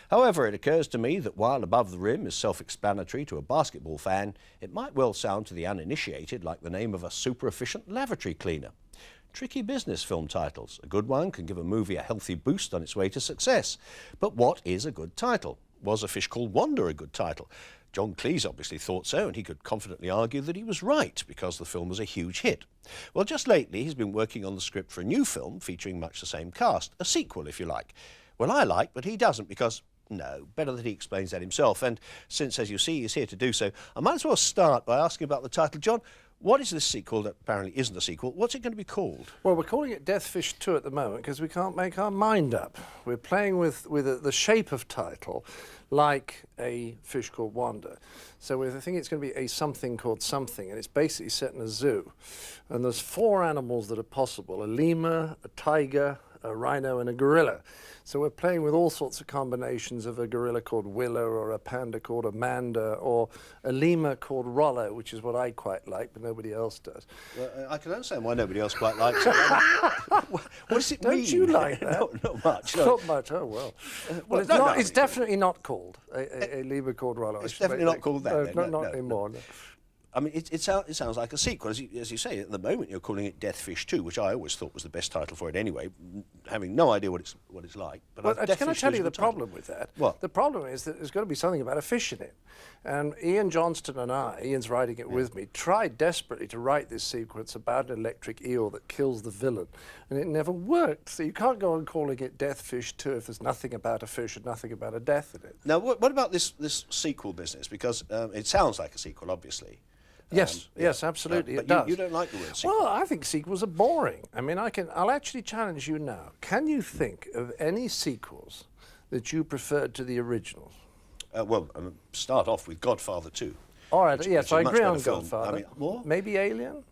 However, it occurs to me that while Above the Rim is self-explanatory to a basketball fan, it might well sound to the uninitiated like the name of a super-efficient lavatory cleaner. Tricky business, film titles. A good one can give a movie a healthy boost on its way to success. But what is a good title? Was A Fish Called Wanda a good title? John Cleese obviously thought so, and he could confidently argue that he was right because the film was a huge hit. Well, just lately he's been working on the script for a new film featuring much the same cast, a sequel if you like. Well, I like, but he doesn't because, no, better that he explains that himself. And since, as you see, he's here to do so, I might as well start by asking about the title. John, what is this sequel that apparently isn't a sequel? What's it going to be called? Well, we're calling it Death Fish 2 at the moment because we can't make our mind up. We're playing with the shape of title like A Fish Called Wanda. So I think it's going to be a something called something, and it's basically set in a zoo. And there's 4 animals that are possible: a lemur, a tiger, a rhino and a gorilla. So we're playing with all sorts of combinations of a gorilla called Willow, or a panda called Amanda, or a lemur called Rollo, which is what I quite like, but nobody else does. Well, I can understand why nobody else quite likes it. What does it mean? Don't you like that? Not much. Not much, oh well. Well, it's definitely not called a lemur called Rollo. It's definitely not called that. No, not anymore. No. I mean, it sounds like a sequel. As you say, at the moment you're calling it Death Fish 2, which I always thought was the best title for it anyway, having no idea what it's like. But well, can I tell you the problem with that? What? The problem is that there's got to be something about a fish in it. And Ian Johnston and Ian's writing it with me, tried desperately to write this sequence about an electric eel that kills the villain. And it never worked. So you can't go on calling it Death Fish 2 if there's nothing about a fish and nothing about a death in it. Now, what about this sequel business? Because it sounds like a sequel, obviously. Yes, yes, absolutely, it does. You don't like the word sequel. Well, I think sequels are boring. I mean, I'll actually challenge you now. Can you think of any sequels that you preferred to the originals? Well, start off with Godfather 2. All right, yes, I agree on Godfather. I mean, more? Maybe Alien?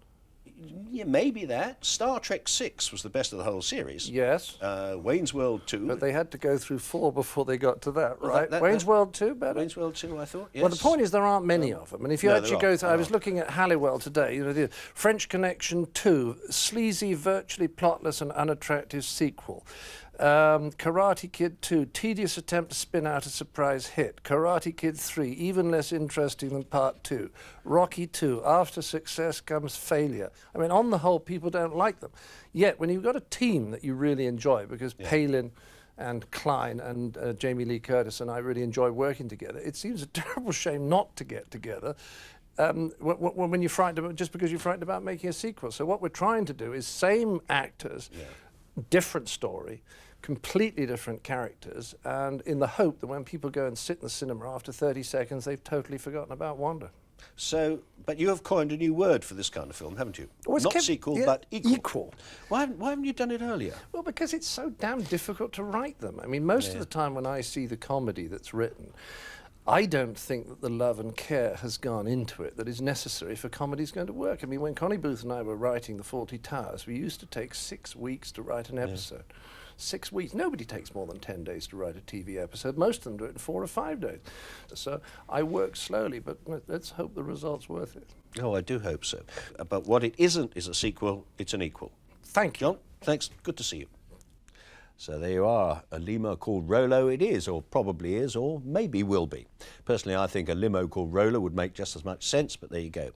Yeah, maybe that. Star Trek 6 was the best of the whole series. Yes. Wayne's World 2. But they had to go through 4 before they got to that, right? Wayne's World 2 better? Wayne's World 2, I thought, yes. Well, the point is there aren't many of them. And if you actually go through, I was looking at Halliwell today, you know, the French Connection 2, sleazy, virtually plotless and unattractive sequel. Karate Kid 2, tedious attempt to spin out a surprise hit. Karate Kid 3, even less interesting than Part 2. Rocky 2, after success comes failure. I mean, on the whole, people don't like them. Yet, when you've got a team that you really enjoy, because Palin and Klein and Jamie Lee Curtis and I really enjoy working together, it seems a terrible shame not to get together when you're frightened about, just because you're frightened about making a sequel. So what we're trying to do is same actors, different story, completely different characters, and in the hope that when people go and sit in the cinema after 30 seconds, they've totally forgotten about Wanda. So, but you have coined a new word for this kind of film, haven't you? Well, not sequel, but equal. Why haven't you done it earlier? Well, because it's so damn difficult to write them. I mean, most of the time when I see the comedy that's written, I don't think that the love and care has gone into it that is necessary for comedy's going to work. I mean, when Connie Booth and I were writing The Fawlty Towers, we used to take 6 weeks to write an episode. 6 weeks. Nobody takes more than 10 days to write a TV episode. Most of them do it in 4 or 5 days. So I work slowly, but let's hope the result's worth it. Oh, I do hope so. But what it isn't is a sequel, it's an equal. Thank you. John, thanks. Good to see you. So there you are. A lemur called Rollo it is, or probably is, or maybe will be. Personally, I think a limo called Rollo would make just as much sense, but there you go.